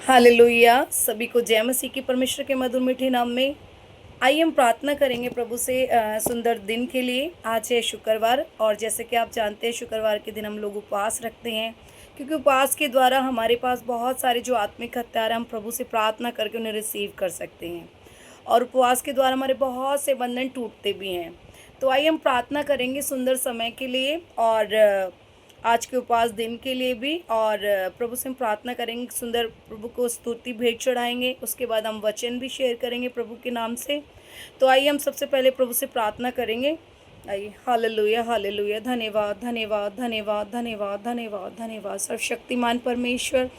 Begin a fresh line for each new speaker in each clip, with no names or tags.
Hallelujah. सभी को जय मसीह की परमेश्वर के मधुर मीठे नाम में। आइए हम प्रार्थना करेंगे प्रभु से सुंदर दिन के लिए। आज है शुक्रवार और जैसे कि आप जानते हैं शुक्रवार के दिन हम लोग उपवास रखते हैं, क्योंकि उपवास के द्वारा हमारे पास बहुत सारे जो आत्मिक हथियार हैं हम प्रभु से प्रार्थना करके उन्हें रिसीव कर सकते हैं। और उपवास के द्वारा हमारे बहुत से बंधन टूटते भी हैं। तो आइए हम प्रार्थना करेंगे सुंदर समय के लिए और आज के उपवास दिन के लिए भी। और प्रभु से हम प्रार्थना करेंगे, सुंदर प्रभु को स्तुति भेंट चढ़ाएंगे। उसके बाद हम वचन भी शेयर करेंगे प्रभु के नाम से। तो आइए हम सबसे पहले प्रभु से प्रार्थना करेंगे। आइए। Hallelujah hallelujah. धन्यवाद धन्यवाद धन्यवाद धन्यवाद धन्यवाद धन्यवाद सर्वशक्तिमान परमेश्वर,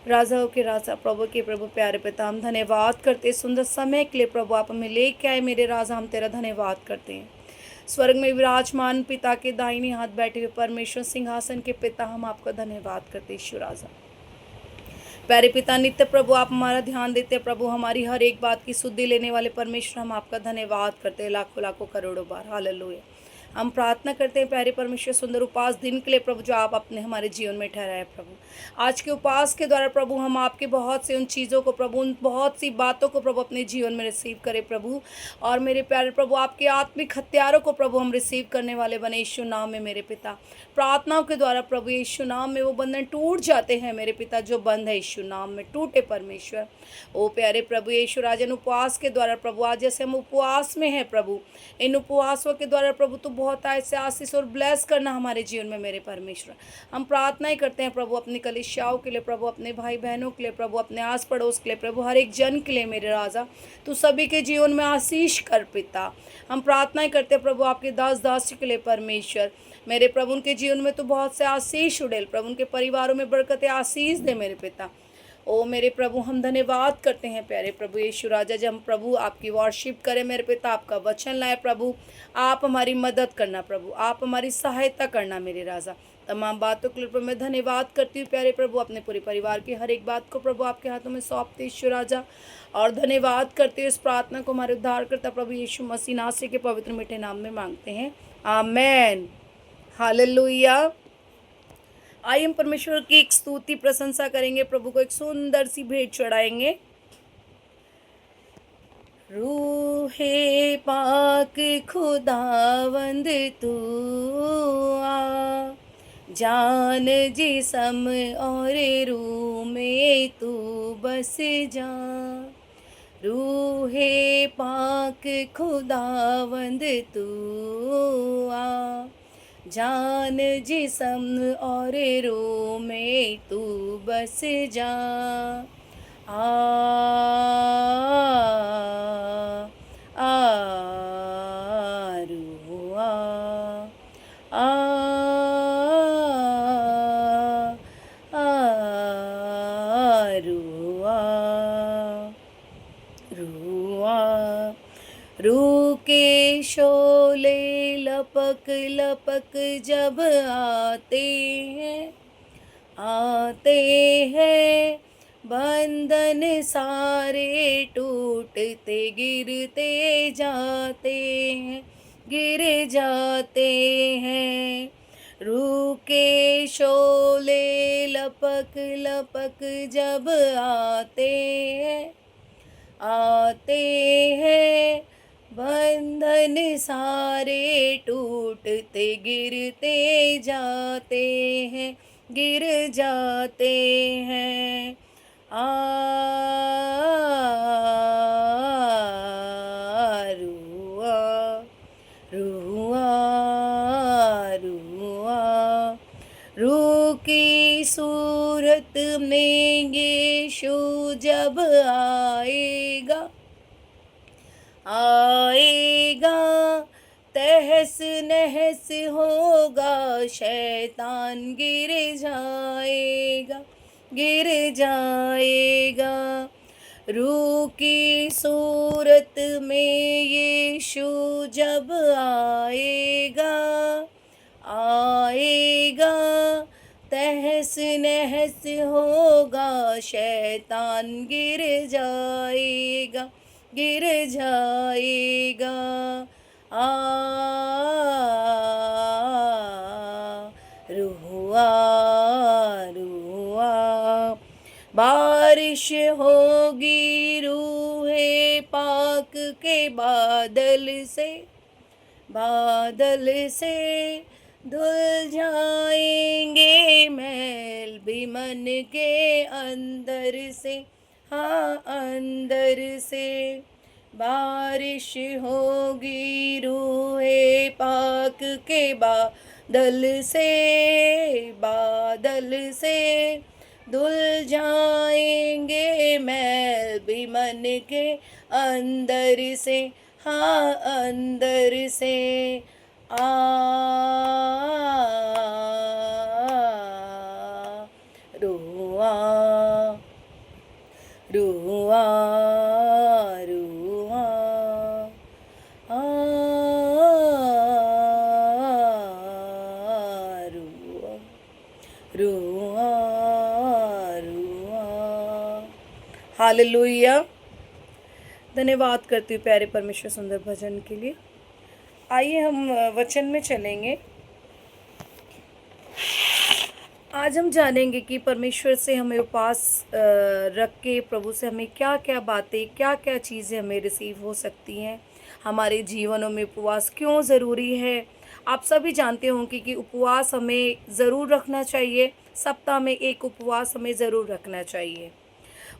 राजाओं के राजा, प्रभु के प्रभु, प्यारे पिता, हम धन्यवाद करते हैं सुंदर समय के लिए। प्रभु आप हमें लेके आए मेरे राजा, हम तेरा धन्यवाद करते हैं। स्वर्ग में विराजमान पिता के दाहिने हाथ बैठे हुए परमेश्वर सिंहासन के पिता, हम आपका धन्यवाद करते हैं। ईश्वर राजा, प्यारे पिता, नित्य प्रभु आप हमारा ध्यान देते हैं। प्रभु हमारी हर एक बात की सुधि लेने वाले परमेश्वर, हम आपका धन्यवाद करते हैं लाखों लाखों करोड़ों बार। हालेलुया। हम प्रार्थना करते हैं प्यारे परमेश्वर सुंदर उपवास दिन के लिए प्रभु, जो आप अपने हमारे जीवन में ठहराए प्रभु। आज के उपवास के द्वारा प्रभु हम आपके बहुत से उन चीज़ों को प्रभु, उन बहुत सी बातों को प्रभु अपने जीवन में रिसीव करें प्रभु। और मेरे प्यारे प्रभु आपके आत्मिक हथियारों को प्रभु हम रिसीव करने वाले बने यीशु नाम में। मेरे पिता, प्रार्थनाओं के द्वारा प्रभु यीशु नाम में वो बंधन टूट जाते हैं मेरे पिता, जो बंद है यीशु नाम में टूटे परमेश्वर। ओ प्यारे प्रभु यीशु राजन, उपवास के द्वारा प्रभु आज जैसे हम उपवास में हैं प्रभु, इन उपवासों के द्वारा प्रभु तो बहुत ऐसे आशीष और ब्लेस करना हमारे जीवन में मेरे परमेश्वर। हम प्रार्थनाएं करते हैं प्रभु अपनी कलीसियाओं के लिए प्रभु, अपने भाई बहनों के लिए प्रभु, अपने आस पड़ोस के लिए प्रभु, हर एक जन के लिए मेरे राजा। तू सभी के जीवन में आशीष कर पिता। हम प्रार्थनाएं करते हैं प्रभु आपके दास दासी के लिए परमेश्वर। मेरे प्रभु उनके जीवन में तो बहुत से आशीष उड़ेल प्रभु, उनके परिवारों में बरकत आशीष दे मेरे पिता। ओ मेरे प्रभु हम धन्यवाद करते हैं प्यारे प्रभु यीशु राजा, जब हम प्रभु आपकी वर्शिप करें मेरे पिता, आपका वचन लाए प्रभु, आप हमारी मदद करना प्रभु, आप हमारी सहायता करना मेरे राजा। तमाम बातों के लिए प्रभु मैं धन्यवाद करती हूँ प्यारे प्रभु, अपने पूरे परिवार की हर एक बात को प्रभु आपके हाथों में सौंपते यीशु राजा। और धन्यवाद करते हुए इस प्रार्थना को हमारे उद्धारकर्ता प्रभु यीशु मसीह नासरी के पवित्र मीठे नाम में मांगते हैं, आमेन। हालेलुया। आइए हम परमेश्वर की एक स्तुति प्रशंसा करेंगे, प्रभु को एक सुंदर सी भेंट चढ़ाएंगे। रूहे पाक खुदावंद तू आ, जान जिसम और रूह में तू बस जा। रूहे पाक खुदावंद तू आ, जान जिसम और रूह में तू बस जा। आ आ रूह आ आ रूह रूह रूह के शोले लपक लपक जब आते हैं बंधन सारे टूटते गिर जाते हैं। रूह के शोले लपक लपक जब आते हैं बंधन सारे टूटते गिर जाते हैं। आ रूआ रूआ रूआ रूह की सूरत में यीशु जब आएगा तहस नहस होगा, शैतान गिर जाएगा। रूह की सूरत में यीशु जब आएगा तहस नहस होगा, शैतान गिर जाएगा। आ रूआ रूआ बार बारिश होगी रूहे पाक के बादल से धुल जाएंगे मैल भी मन के अंदर से, हाँ अंदर से। बारिश होगी रूहे पाक के बादल से धुल जाएंगे मैल भी मन के अंदर से, हाँ अंदर से। आ रुआ रुआ रुआ आ रुआ रुआ रुआ। हालेलुया। धन्यवाद करती हूँ प्यारे परमेश्वर सुंदर भजन के लिए। आइए हम वचन में चलेंगे। आज हम जानेंगे कि परमेश्वर से हमें उपवास रख के प्रभु से हमें क्या क्या बातें, क्या क्या चीज़ें हमें रिसीव हो सकती हैं। हमारे जीवनों में उपवास क्यों ज़रूरी है। आप सभी जानते होंगे कि उपवास हमें ज़रूर रखना चाहिए। सप्ताह में एक उपवास हमें ज़रूर रखना चाहिए।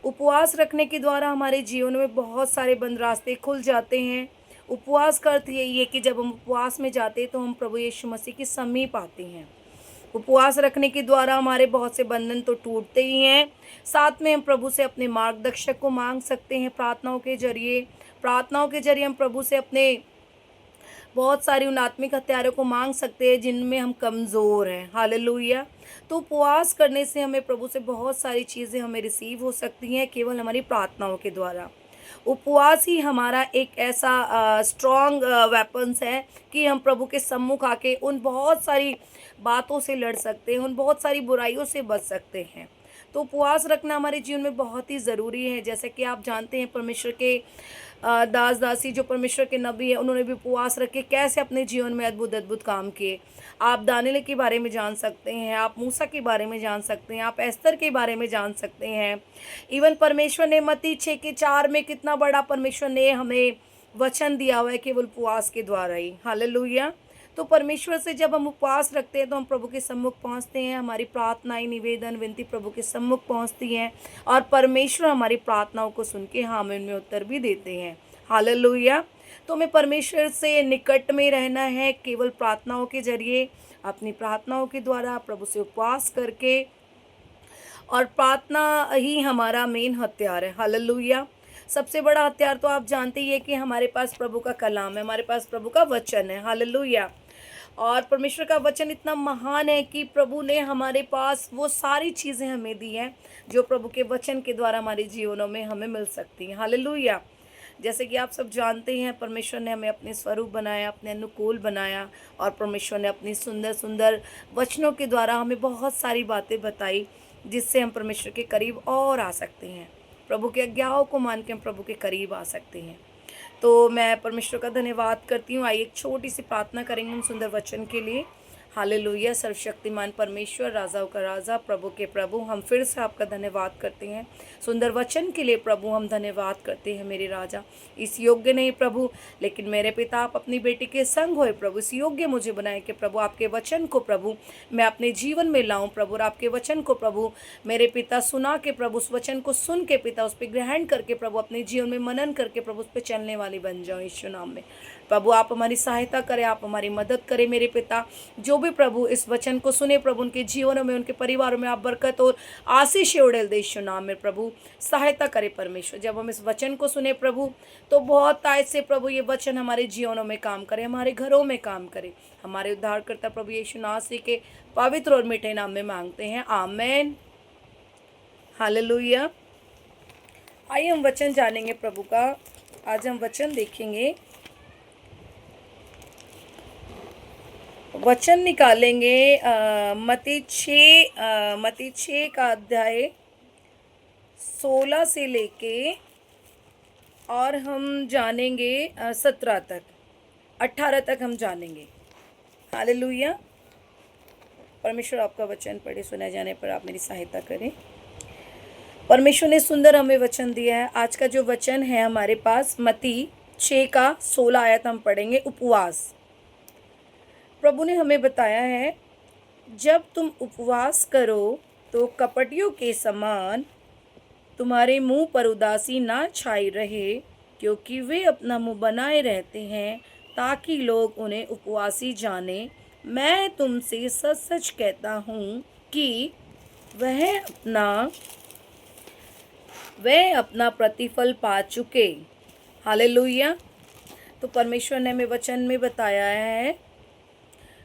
उपवास रखने के द्वारा हमारे जीवन में बहुत सारे बंद रास्ते खुल जाते हैं। उपवास का अर्थ यही है कि जब हम उपवास में जाते हैं तो हम प्रभु यीशु मसीह के समीप आते हैं। उपवास रखने के द्वारा हमारे बहुत से बंधन तो टूटते ही हैं, साथ में हम प्रभु से अपने मार्गदर्शक को मांग सकते हैं। प्रार्थनाओं के जरिए हम प्रभु से अपने बहुत सारी उन आत्मिक हथियारों को मांग सकते हैं जिनमें हम कमज़ोर हैं। हालेलुया। तो उपवास करने से हमें प्रभु से बहुत सारी चीज़ें हमें रिसीव हो सकती हैं, केवल हमारी प्रार्थनाओं के द्वारा। उपवास ही हमारा एक ऐसा स्ट्रॉन्ग वेपन्स है कि हम प्रभु के सम्मुख आके उन बहुत सारी बातों से लड़ सकते हैं, उन बहुत सारी बुराइयों से बच सकते हैं। तो उपवास रखना हमारे जीवन में बहुत ही ज़रूरी है। जैसे कि आप जानते हैं परमेश्वर के दास दासी जो परमेश्वर के नबी हैं, उन्होंने भी उपवास रख के कैसे अपने जीवन में अद्भुत अद्भुत काम किए। आप दानिएल के बारे में जान सकते हैं, आप मूसा के बारे में जान सकते हैं, आप एस्तर के बारे में जान सकते हैं। इवन परमेश्वर ने मत्ती 6:4 में कितना बड़ा परमेश्वर ने हमें वचन दिया हुआ है केवल उपवास के द्वारा ही। हालेलुया। तो परमेश्वर से जब हम उपवास रखते हैं तो हम प्रभु के सम्मुख पहुंचते हैं। हमारी प्रार्थनाएं, निवेदन, विनती प्रभु के सम्मुख पहुंचती हैं और परमेश्वर हमारी प्रार्थनाओं को सुन के हमें उनमें उत्तर भी देते हैं। हालेलुया। तो हमें परमेश्वर से निकट में रहना है केवल प्रार्थनाओं के जरिए, अपनी प्रार्थनाओं के द्वारा, प्रभु से उपवास करके, और प्रार्थना ही हमारा मेन हथियार है। हालेलुया। सबसे बड़ा हथियार तो आप जानते ही है कि हमारे पास प्रभु का कलाम है, हमारे पास प्रभु का वचन है। हालेलुया। और परमेश्वर का वचन इतना महान है कि प्रभु ने हमारे पास वो सारी चीज़ें हमें दी हैं जो प्रभु के वचन के द्वारा हमारे जीवनों में हमें मिल सकती हैं। हालेलुया। जैसे कि आप सब जानते हैं परमेश्वर ने हमें अपने स्वरूप बनाया, अपने अनुकूल बनाया, और परमेश्वर ने अपनी सुंदर सुंदर वचनों के द्वारा हमें बहुत सारी बातें बताई जिससे हम परमेश्वर के करीब और आ सकते हैं। प्रभु के आज्ञाओं को मान के हम प्रभु के करीब आ सकते हैं। तो मैं परमेश्वर का धन्यवाद करती हूँ। आइए एक छोटी सी प्रार्थना करेंगे उन सुंदर वचन के लिए। हालेलुया। सर्वशक्तिमान परमेश्वर, राजाओं का राजा, प्रभु के प्रभु, हम फिर से आपका धन्यवाद करते हैं सुंदर वचन के लिए। प्रभु हम धन्यवाद करते हैं मेरे राजा। इस योग्य नहीं प्रभु, लेकिन मेरे पिता आप अपनी बेटी के संग होए प्रभु, इस योग्य मुझे बनाए कि प्रभु आपके वचन को प्रभु मैं अपने जीवन में लाऊं प्रभु, और आपके वचन को प्रभु मेरे पिता सुना के प्रभु, उस वचन को सुन के पिता उस पर ग्रहण करके प्रभु अपने जीवन में मनन करके प्रभु उस पर चलने वाली बन जाओ यीशु नाम में। प्रभु आप हमारी सहायता करें, आप हमारी मदद करें मेरे पिता। जो भी प्रभु इस वचन को सुने प्रभु, उनके जीवनों में, उनके परिवारों में आप बरकत और आशीष उड़ेल दे यीशु नाम में। प्रभु सहायता करे परमेश्वर, जब हम इस वचन को सुने प्रभु तो बहुत तायत से प्रभु ये वचन हमारे जीवनों में काम करे, हमारे घरों में काम करे। हमारे उद्धारकर्ता प्रभु यीशु नासरी के पवित्र और मीठे नाम में मांगते हैं, आमेन। हालेलुया। आइए हम वचन जानेंगे प्रभु का। आज हम वचन देखेंगे, वचन निकालेंगे मत्ती 6 का अध्याय 16 से लेके, और हम जानेंगे 17 तक, 18 तक हम जानेंगे। हालेलुया। परमेश्वर आपका वचन पढ़े सुनाए जाने पर आप मेरी सहायता करें। परमेश्वर ने सुंदर हमें वचन दिया है। आज का जो वचन है हमारे पास मत्ती 6 का 16 आयत हम पढ़ेंगे। उपवास। प्रभु ने हमें बताया है, जब तुम उपवास करो तो कपटियों के समान तुम्हारे मुंह पर उदासी ना छाई रहे, क्योंकि वे अपना मुंह बनाए रहते हैं ताकि लोग उन्हें उपवासी जाने। मैं तुमसे सच सच कहता हूँ कि वह अपना प्रतिफल पा चुके। हालेलुया। तो परमेश्वर ने हमें वचन में बताया है,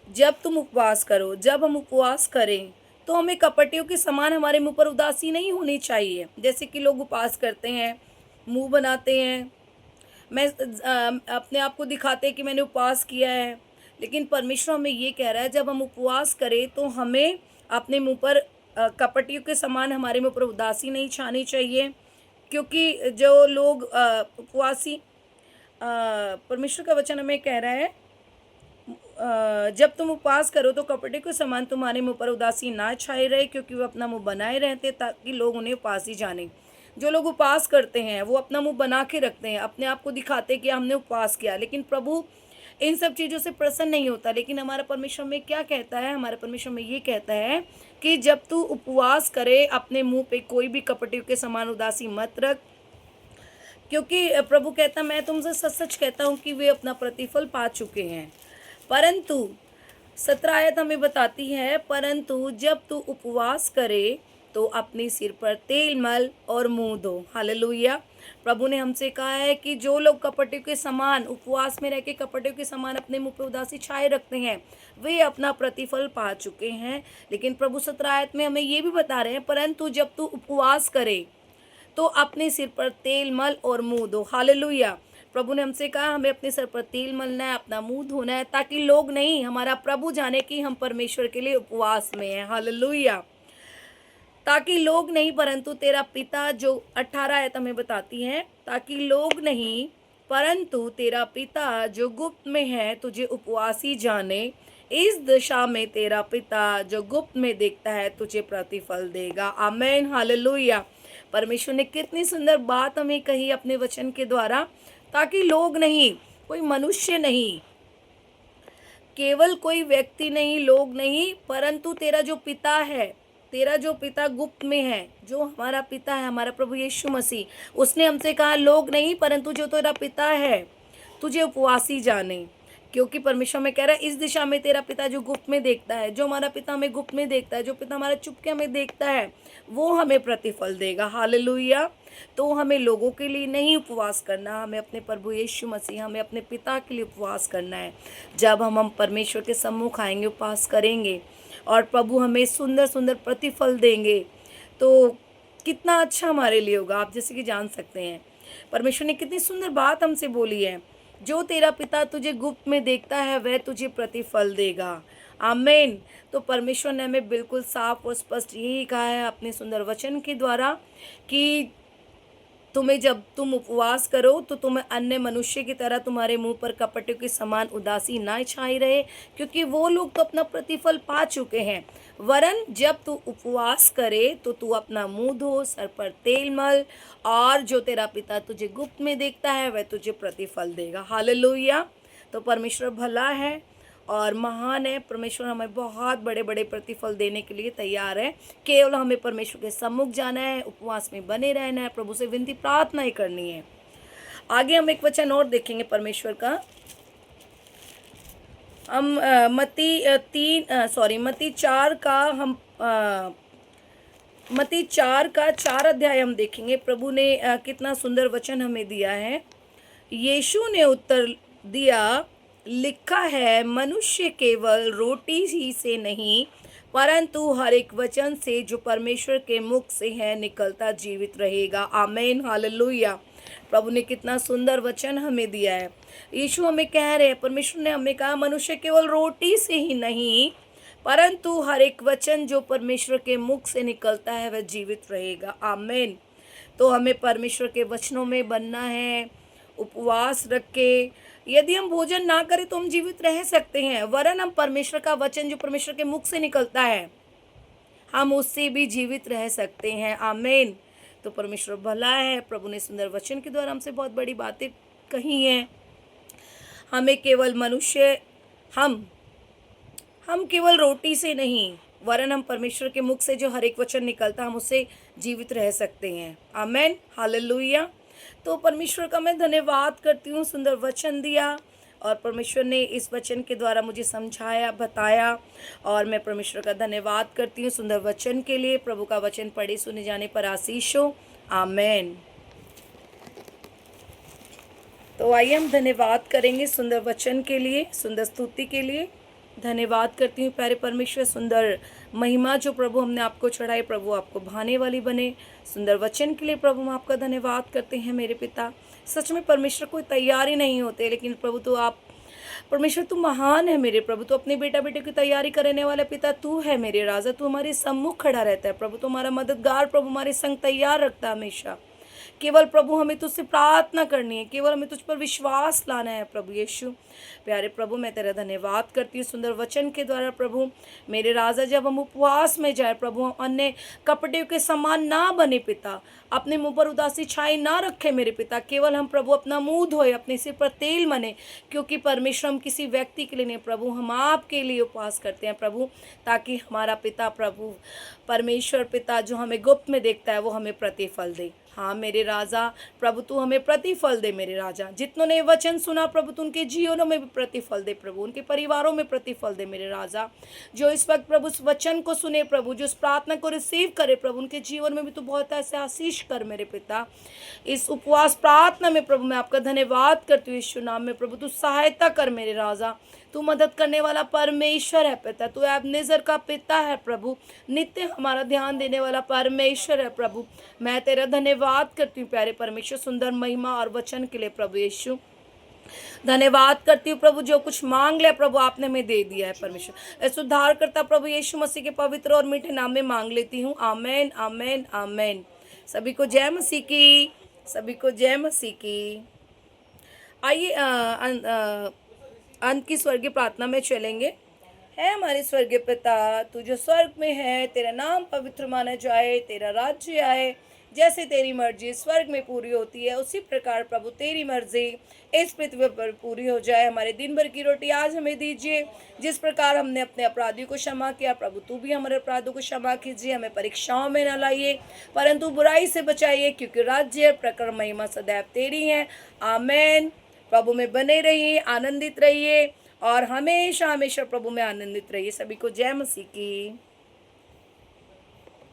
जब तुम उपवास करो, जब हम उपवास करें तो हमें कपटियों के समान हमारे मुंह पर उदासी नहीं होनी चाहिए। जैसे कि लोग उपवास करते हैं, मुंह बनाते हैं, मैं अपने आप को दिखाते हैं कि मैंने उपवास किया है। लेकिन परमेश्वर हमें ये कह रहा है, जब हम उपवास करें तो हमें अपने मुंह पर कपटियों के समान हमारे मुंह पर उदासी नहीं छानी चाहिए। क्योंकि जो लोग उपवासी परमेश्वर का वचन हमें कह रहा है, जब तुम उपवास करो तो कपड़े के समान तुम्हारे मुंह पर उदासी ना छाई रहे, क्योंकि वो अपना मुंह बनाए रहते ताकि लोग उन्हें उपवासी जाने। जो लोग उपवास करते हैं वो अपना मुंह बना के रखते हैं, अपने आप को दिखाते कि हमने उपवास किया, लेकिन प्रभु इन सब चीज़ों से प्रसन्न नहीं होता। लेकिन हमारा परमेश्वर में क्या कहता है? हमारा परमेश्वर में ये कहता है कि जब तू उपवास करे अपने मुंह पे कोई भी कपटियों के समान उदासी मत रख, क्योंकि प्रभु कहता, मैं तुमसे सच सच कहता हूँ कि वे अपना प्रतिफल पा चुके हैं। परंतु 17 आयत हमें बताती है, परंतु जब तू उपवास करे तो अपने सिर पर तेल मल और मुंह धो। हालेलुया। प्रभु ने हमसे कहा है कि जो लोग कपटियों के समान उपवास में रह के कपटियों के समान अपने मुंह पे उदासी छाए रखते हैं, वे अपना प्रतिफल पा चुके हैं। लेकिन प्रभु 17 आयत में हमें ये भी बता रहे हैं, परंतु जब तू उपवास करे तो अपने सिर पर तेल मल और मुंह धो। हालेलुया। प्रभु ने हमसे कहा हमें अपने सर पर तेल मलना है, अपना मुंह धोना है, ताकि लोग नहीं, हमारा प्रभु जाने कि हम परमेश्वर के लिए उपवास में हैं। हालेलुया। ताकि लोग नहीं, परंतु तेरा पिता, जो 18 आयत हमें बताती है, ताकि लोग नहीं परंतु तेरा पिता जो गुप्त में है तुझे उपवासी जाने। इस दिशा में तेरा पिता जो गुप्त में देखता है तुझे प्रतिफल देगा। आमीन। हालेलुया। परमेश्वर ने कितनी सुंदर बात हमें कही अपने वचन के द्वारा, ताकि लोग नहीं, कोई मनुष्य नहीं, केवल कोई व्यक्ति नहीं, लोग नहीं, परंतु तेरा जो पिता है, तेरा जो पिता गुप्त में है, जो हमारा पिता है, हमारा प्रभु यीशु मसीह, उसने हमसे कहा लोग नहीं परंतु जो तेरा पिता है तुझे उपवासी जाने। क्योंकि परमेश्वर में कह रहा है, इस दिशा में तेरा पिता जो गुप्त में देखता है, जो हमारा पिता हमें गुप्त में देखता है, जो पिता हमारा चुपके में देखता है, वो हमें प्रतिफल देगा। हालेलुया। तो हमें लोगों के लिए नहीं उपवास करना, हमें अपने प्रभु यीशु मसीह, हमें अपने पिता के लिए उपवास करना है। जब हम परमेश्वर के सम्मुख आएंगे, उपवास करेंगे और प्रभु हमें सुंदर सुंदर प्रतिफल देंगे, तो कितना अच्छा हमारे लिए होगा। आप जैसे कि जान सकते हैं, परमेश्वर ने कितनी सुंदर बात हमसे बोली है, जो तेरा पिता तुझे गुप्त में देखता है वह तुझे प्रतिफल देगा। आमीन। तो परमेश्वर ने हमें बिल्कुल साफ और स्पष्ट यही कहा है अपने सुंदर वचन के द्वारा कि तुम्हें, जब तुम उपवास करो तो तुम्हें अन्य मनुष्य की तरह तुम्हारे मुंह पर कपटियों के समान उदासी ना छाई रहे, क्योंकि वो लोग तो अपना प्रतिफल पा चुके हैं। वरन जब तू उपवास करे तो तू अपना मुंह धो, सर पर तेल मल, और जो तेरा पिता तुझे गुप्त में देखता है वह तुझे प्रतिफल देगा। हालेलुया। तो परमेश्वर भला है और महान है। परमेश्वर हमें बहुत बड़े बड़े प्रतिफल देने के लिए तैयार है। केवल हमें परमेश्वर के सम्मुख जाना है, उपवास में बने रहना है, प्रभु से विनती प्रार्थना ही करनी है। आगे हम एक वचन और देखेंगे परमेश्वर का। हम मत्ती 4 का 4 अध्याय हम देखेंगे। प्रभु ने कितना सुंदर वचन हमें दिया है। यीशु ने उत्तर दिया, लिखा है, मनुष्य केवल रोटी ही से नहीं परंतु हर एक वचन से जो परमेश्वर के मुख से है निकलता जीवित रहेगा। आमीन। हालेलुया। प्रभु ने कितना सुंदर वचन हमें दिया है। यीशु हमें कह रहे हैं, परमेश्वर ने हमें कहा मनुष्य केवल रोटी से ही नहीं परंतु हर एक वचन जो परमेश्वर के मुख से निकलता है वह जीवित रहेगा। आमीन। तो हमें परमेश्वर के वचनों में बनना है, उपवास रख के। यदि हम भोजन ना करें तो हम जीवित रह सकते हैं, वरन हम परमेश्वर का वचन जो परमेश्वर के मुख से निकलता है हम उससे भी जीवित रह सकते हैं। आमीन। तो परमेश्वर भला है, प्रभु ने सुंदर वचन के द्वारा हमसे बहुत बड़ी बातें कही हैं। हमें केवल मनुष्य हम केवल रोटी से नहीं, वरन हम परमेश्वर के मुख से जो हर एक वचन निकलता हम उससे जीवित रह सकते हैं। आमेन, हालेलुया। तो परमेश्वर का मैं धन्यवाद करती हूँ, सुंदर वचन दिया और परमेश्वर ने इस वचन के द्वारा मुझे समझाया, बताया, और मैं परमेश्वर का धन्यवाद करती हूँ सुंदर वचन के लिए। प्रभु का वचन पढ़े सुने जाने पर आशीष हो। आमेन। तो आइए हम धन्यवाद करेंगे सुंदर वचन के लिए, सुंदर स्तुति के लिए। धन्यवाद करती हूँ प्यारे परमेश्वर, सुंदर महिमा जो प्रभु हमने आपको चढ़ाई, प्रभु आपको भाने वाली बने। सुंदर वचन के लिए प्रभु हम आपका धन्यवाद करते हैं मेरे पिता। सच में परमेश्वर कोई तैयारी नहीं होते, लेकिन प्रभु तो आप परमेश्वर तू महान है मेरे प्रभु। तो अपने बेटा बेटे की तैयारी करने वाला पिता तू है मेरे राजा। तू हमारे सम्मुख खड़ा रहता है प्रभु, तुम्हारा मददगार प्रभु हमारे संग तैयार रखता है हमेशा। केवल प्रभु हमें तुझसे प्रार्थना करनी है, केवल हमें तुझ पर विश्वास लाना है प्रभु यीशु। प्यारे प्रभु मैं तेरा धन्यवाद करती हूँ सुंदर वचन के द्वारा प्रभु मेरे राजा। जब हम उपवास में जाए प्रभु, हम अन्य कपड़े के समान ना बने पिता, अपने मुंह पर उदासी छाई ना रखे मेरे पिता। केवल हम प्रभु अपना मुंह धोए, अपने सिर पर तेल मने, क्योंकि परमेश्वर हम किसी व्यक्ति के लिए नहीं प्रभु, हम आपके लिए उपवास करते हैं प्रभु, ताकि हमारा पिता प्रभु परमेश्वर पिता जो हमें गुप्त में देखता है वो हमें प्रतिफल दे। हाँ मेरे राजा प्रभु तू हमें प्रतिफल दे मेरे राजा। जितनों ने वचन सुना प्रभु तू उनके जीवनों में भी प्रतिफल दे प्रभु, उनके परिवारों में प्रतिफल दे मेरे राजा। जो इस वक्त प्रभु उस वचन को सुने प्रभु, जो इस प्रार्थना को रिसीव करे प्रभु, उनके जीवन में भी तू बहुत ऐसे आशीष कर मेरे पिता। इस उपवास प्रार्थना में प्रभु मैं आपका धन्यवाद करती हूँ यीशु नाम में प्रभु। तू सहायता कर मेरे राजा, तू मदद करने वाला परमेश्वर है पिता। तू एबनेजर का पिता है प्रभु, नित्य हमारा ध्यान देने वाला परमेश्वर है प्रभु। मैं तेरा धन्यवाद करती हूँ प्यारे परमेश्वर, सुंदर महिमा और वचन के लिए प्रभु यीशु। धन्यवाद करती हूँ प्रभु, जो कुछ मांग लिया प्रभु आपने में दे दिया है परमेश्वर। इस उद्धार करता प्रभु यीशु मसीह के पवित्र और मीठे नाम में मांग लेती हूँ। आमेन आमेन आमेन। सभी को जय मसीह की, सभी को जय मसीह की। आइए अंत की स्वर्गीय प्रार्थना में चलेंगे। है हमारे स्वर्गीय पिता, तू जो स्वर्ग में है, तेरा नाम पवित्र माना जाए, तेरा राज्य आए। जैसे तेरी मर्जी स्वर्ग में पूरी होती है, उसी प्रकार प्रभु तेरी मर्जी इस पृथ्वी पर पूरी हो जाए। हमारे दिन भर की रोटी आज हमें दीजिए। जिस प्रकार हमने अपने अपराधियों को क्षमा किया प्रभु, तू भी हमारे अपराधों को क्षमा कीजिए। हमें परीक्षाओं में न लाइए, परंतु बुराई से बचाइए, क्योंकि राज्य, प्रकरण, महिमा सदैव तेरी है। आमेन। प्रभु में बने रहिए, आनंदित रहिए और हमेशा हमेशा प्रभु में आनंदित रहिए। सभी को जय मसीह की।